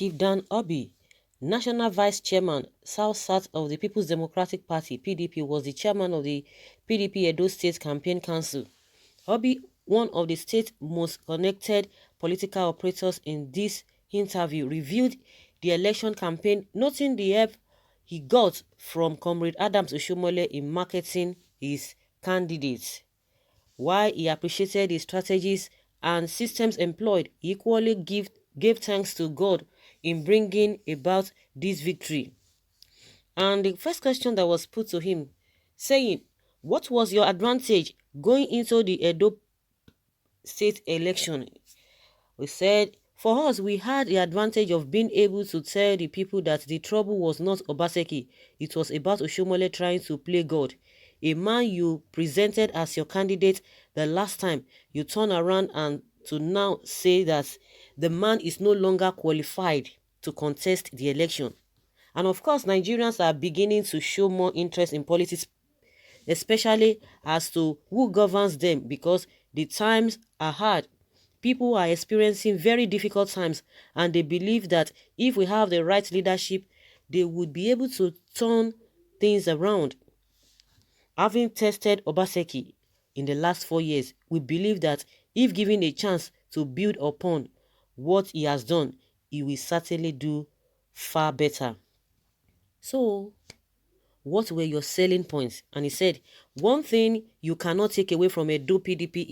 Chief Dan Obi, National Vice Chairman, South-South of the People's Democratic Party (PDP), was the chairman of the PDP Edo State Campaign Council. Obi, one of the state's most connected political operators in this interview, reviewed the election campaign, noting the help he got from Comrade Adams Oshiomole'S in marketing his candidates. While he appreciated the strategies and systems employed, he equally gave thanks to God in bringing about this victory. And the first question that was put to him, saying, "What was your advantage going into the Edo state election?" We said, "For us, we had the advantage of being able to tell the people that the trouble was not Obaseki. It was about Oshiomole'S trying to play God. A man you presented as your candidate the last time, you turn around and to now say that the man is no longer qualified to contest the election." And of course, Nigerians are beginning to show more interest in politics, especially as to who governs them, because the times are hard. People are experiencing very difficult times, and they believe that if we have the right leadership, they would be able to turn things around. Having tested Obaseki in the last 4 years, we believe that if given a chance to build upon what he has done, he will certainly do far better. So, what were your selling points? And he said, one thing you cannot take away from Edo PDP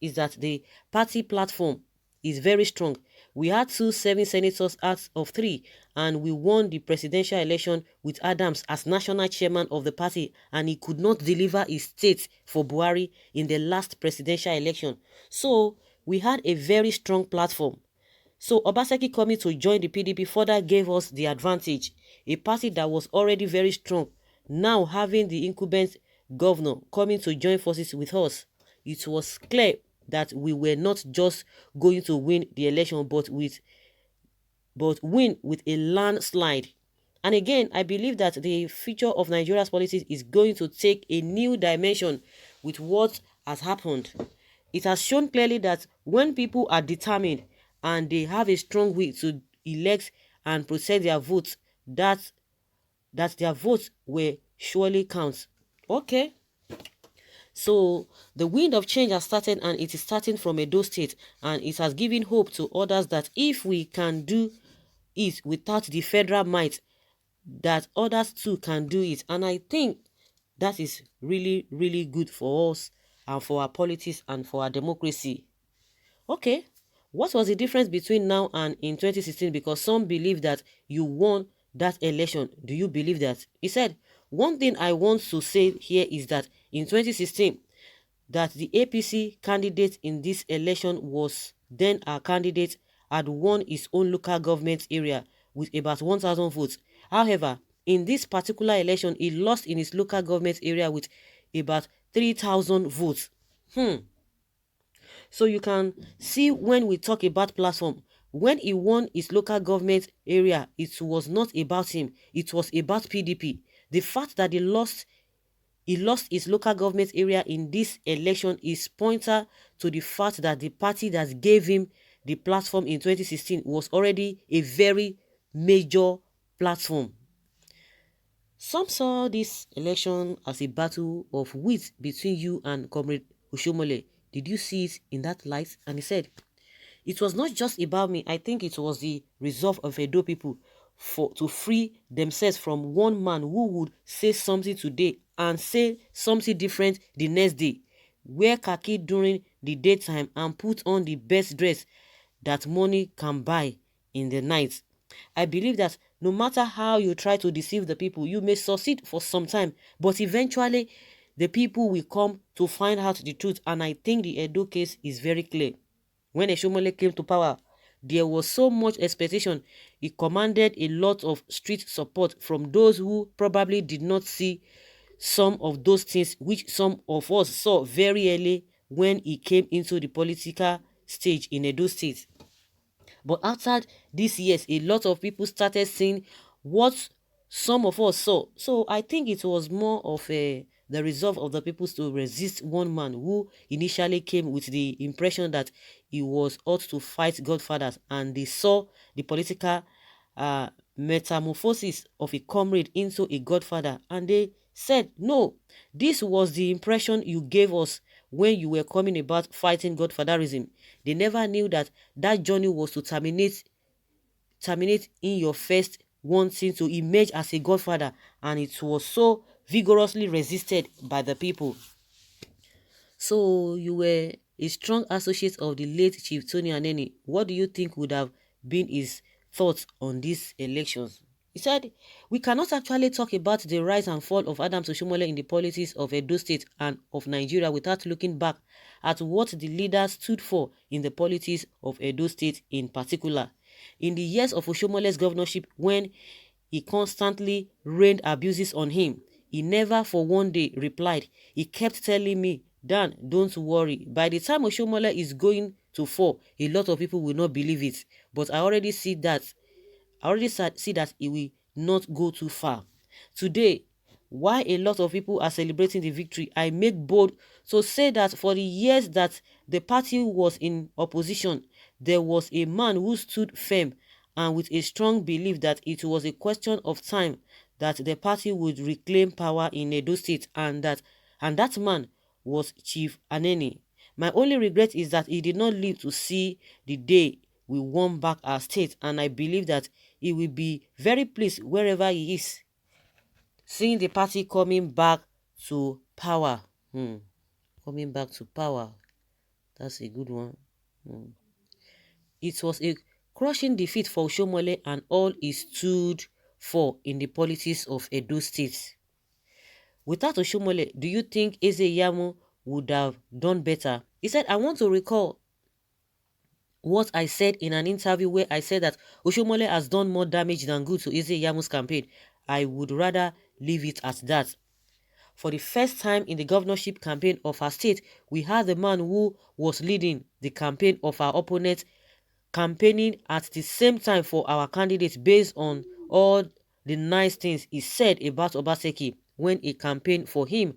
is that the party platform is very strong. We had 2 serving senators out of 3, and we won the presidential election with Adams as national chairman of the party, and he could not deliver his state for Buhari in the last presidential election. So we had a very strong platform. So Obaseki coming to join the PDP further gave us the advantage. A party that was already very strong, now having the incumbent governor coming to join forces with us, it was clear that we were not just going to win the election, but win with a landslide. And again, I believe that the future of Nigeria's politics is going to take a new dimension with what has happened. It has shown clearly that when people are determined and they have a strong will to elect and protect their votes, that their votes will surely count. Okay. So the wind of change has started, and it is starting from Edo State, and it has given hope to others that if we can do it without the federal might, that others too can do it. And I think that is really, really good for us and for our politics and for our democracy. Okay, what was the difference between now and in 2016? Because some believe that you won that election. Do you believe that? He said, one thing I want to say here is that in 2016, that the APC candidate in this election was then our candidate had won his own local government area with about 1,000 votes. However, in this particular election, he lost in his local government area with about 3,000 votes. So you can see when we talk about platform, when he won his local government area, it was not about him. It was about PDP. The fact that he lost his local government area in this election is pointer to the fact that the party that gave him the platform in 2016 was already a very major platform. Some saw this election as a battle of wits between you and Comrade Oshiomole'S. Did you see it in that light? And he said, it was not just about me. I think it was the resolve of Edo people to free themselves from one man who would say something today and say something different the next day, wear khaki during the daytime and put on the best dress that money can buy in the night. I believe that no matter how you try to deceive the people, you may succeed for some time, but eventually the people will come to find out the truth. And I think the Edo case is very clear. When Oshiomole'S came to power, there was so much expectation. He commanded a lot of street support from those who probably did not see some of those things which some of us saw very early when he came into the political stage in Edo State. But after these years, a lot of people started seeing what some of us saw. So I think it was more of the resolve of the people to resist one man who initially came with the impression that he was ought to fight godfathers, and they saw the political uh, metamorphosis of a comrade into a godfather, and they said, no, this was the impression you gave us when you were coming about fighting godfatherism. They never knew that that journey was to terminate in your first wanting to emerge as a godfather, and it was so vigorously resisted by the people. So you were a strong associate of the late Chief Tony Aneni. What do you think would have been his thoughts on these elections? He said, we cannot actually talk about the rise and fall of Adams Oshomole in the politics of Edo State and of Nigeria without looking back at what the leaders stood for in the politics of Edo State in particular. In the years of Oshomole's governorship, when he constantly rained abuses on him, he never for one day replied. He kept telling me, Dan, don't worry. By the time Oshomole is going to fall, a lot of people will not believe it. But I already see that it will not go too far. Today, while a lot of people are celebrating the victory, I make bold to say that for the years that the party was in opposition, there was a man who stood firm and with a strong belief that it was a question of time that the party would reclaim power in Edo State, and that man was Chief Aneni. My only regret is that he did not live to see the day we won back our state, and I believe that he will be very pleased wherever he is, seeing the party coming back to power. Coming back to power. That's a good one. It was a crushing defeat for Oshomole and all he stood for in the politics of Edo State. Without Oshomole, do you think Ezeyamu would have done better? He said, I want to recall what I said in an interview where I said that Oshomole has done more damage than good to Ezeyamu's campaign. I would rather leave it at that. For the first time in the governorship campaign of our state, we had the man who was leading the campaign of our opponent campaigning at the same time for our candidate based on all the nice things he said about Obaseki when he campaigned for him,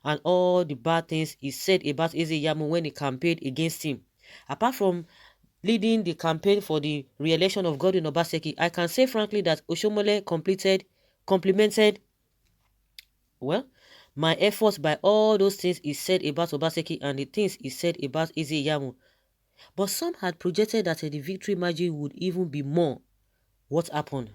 and all the bad things he said about Ezeyamu when he campaigned against him. Apart from leading the campaign for the re-election of Godwin Obaseki, I can say frankly that Oshomole complimented, well, my efforts by all those things he said about Obaseki and the things he said about Ezeyamu. But some had projected that the victory margin would even be more. What happened?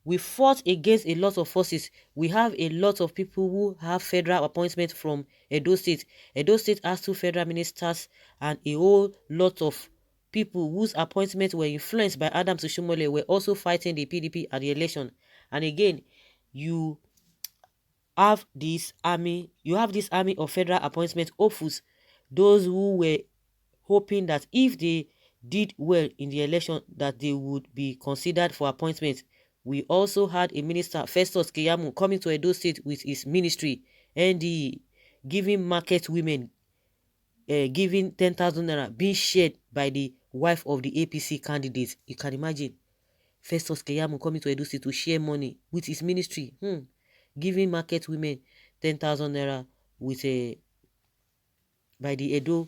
We fought against a lot of forces. We have a lot of people who have federal appointments from Edo State. Edo State has 2 federal ministers and a whole lot of people whose appointments were influenced by Adams Oshomole were also fighting the PDP at the election. And again, you have this army of federal appointment hopefuls, those who were hoping that if they did well in the election that they would be considered for appointment. We also had a minister, Festus Keyamu, coming to Edo State with his ministry, NDE, giving market women, giving 10,000 naira, being shared by the wife of the APC candidate. You can imagine Festus Keyamu coming to Edo State to share money with his ministry, giving market women 10,000 naira with a by the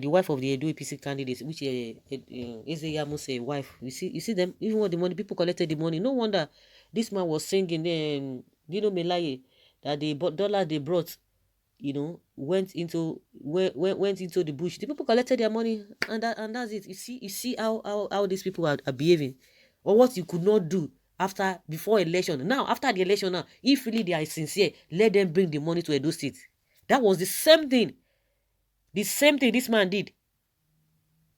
wife of the Edo APC candidate, which Ezeyamu's wife. You see them, even when the money people collected the money. No wonder this man was singing. Melaye, that the dollar they brought, went into the bush. The people collected their money, and that's it. You see how these people are behaving, or what you could not do before election. Now after the election, now if really they are sincere, let them bring the money to Edo State. That was the same thing. The same thing this man did.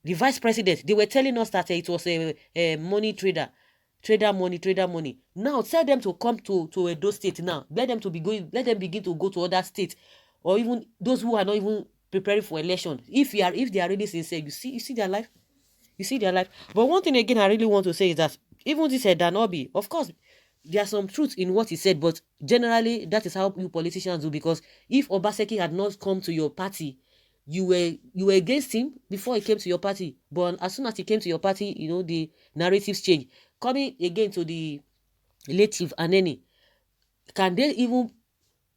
The vice president, they were telling us that it was a money trader money. Now tell them to come to Edo State now. Let them begin to go to other states, or even those who are not even preparing for election. If they are really sincere, you see their life. You see their life. But one thing again I really want to say is that even this Danobi, of course, there's some truth in what he said, but generally that is how you politicians do. Because if Obaseki had not come to your party, you were against him before he came to your party. But as soon as he came to your party, the narratives change. Coming again to the relative Aneni, can they even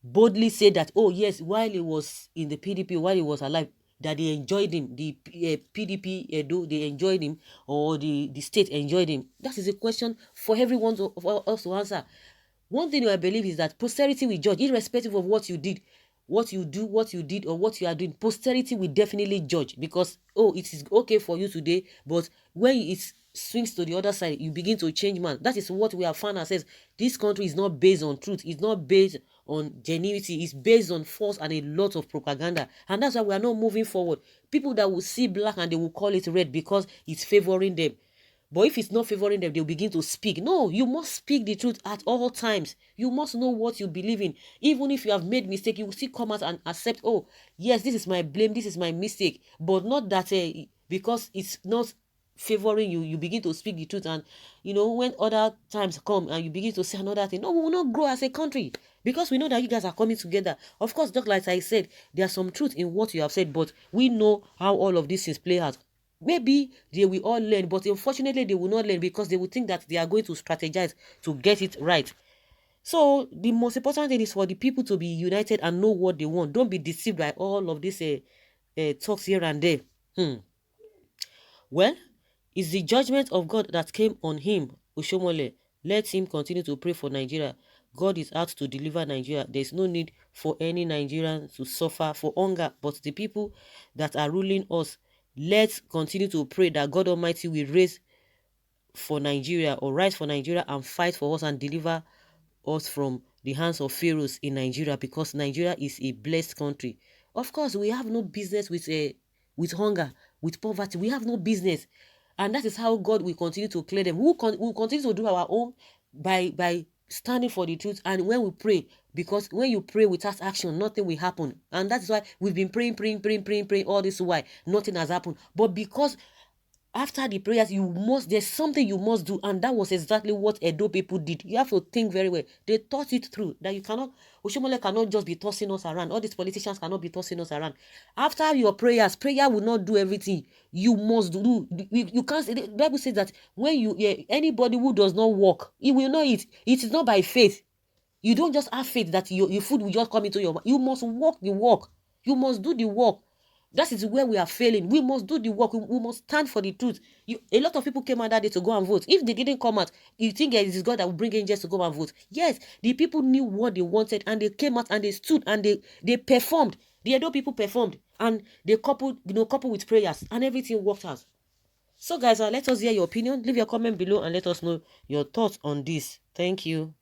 boldly say that, oh yes, while he was in the PDP, while he was alive, that they enjoyed him, the PDP, they enjoyed him, or the state enjoyed him. That is a question for everyone for us to answer. One thing I believe is that posterity will judge, irrespective of what you did, what you do, what you did, or what you are doing. Posterity will definitely judge, because, oh, it is okay for you today, but when it swings to the other side, you begin to change man. That is what we have found ourselves. This country is not based on truth. It's not based on genuinity. It's based on force and a lot of propaganda. And that's why we are not moving forward. People that will see black and they will call it red because it's favoring them. But if it's not favoring them, they'll begin to speak. No, you must speak the truth at all times. You must know what you believe in. Even if you have made mistake, you will still come out and accept, oh, yes, this is my blame, this is my mistake. But not that because it's not favoring you, you begin to speak the truth. And, when other times come and you begin to say another thing, no, we will not grow as a country. Because we know that you guys are coming together. Of course, just like I said, there's some truth in what you have said, but we know how all of these things play out. Maybe they will all learn, but unfortunately they will not learn, because they will think that they are going to strategize to get it right. So the most important thing is for the people to be united and know what they want. Don't be deceived by all of these talks here and there. Well, it's the judgment of God that came on him, Oshomole. Let him continue to pray for Nigeria. God is out to deliver Nigeria. There's no need for any Nigerian to suffer for hunger, but the people that are ruling us, let's continue to pray that God Almighty will raise for Nigeria, or rise for Nigeria and fight for us and deliver us from the hands of pharaohs in Nigeria, because Nigeria is a blessed country. Of course, we have no business with hunger, with poverty. We have no business. And that is how God will continue to clear them. We'll continue to do our own by standing for the truth. And when we pray, because when you pray without action, nothing will happen. And that's why we've been praying all this while. Nothing has happened. But because after the prayers, there's something you must do, and that was exactly what Edo people did. You have to think very well. They thought it through, that Oshomole cannot just be tossing us around. All these politicians cannot be tossing us around. After your prayers, prayer will not do everything. You must do. You can't. The Bible says that when anybody who does not walk, he will not eat. It is not by faith. You don't just have faith that your food will just come into your mouth. You must walk the walk. You must do the work. That is where we are failing. We must do the work. We must stand for the truth. A lot of people came out that day to go and vote. If they didn't come out, you think it is God that will bring angels to go and vote? Yes, the people knew what they wanted, and they came out and they stood and they performed. The Edo people performed, and they coupled with prayers, and everything worked out. So guys, let us hear your opinion. Leave your comment below and let us know your thoughts on this. Thank you.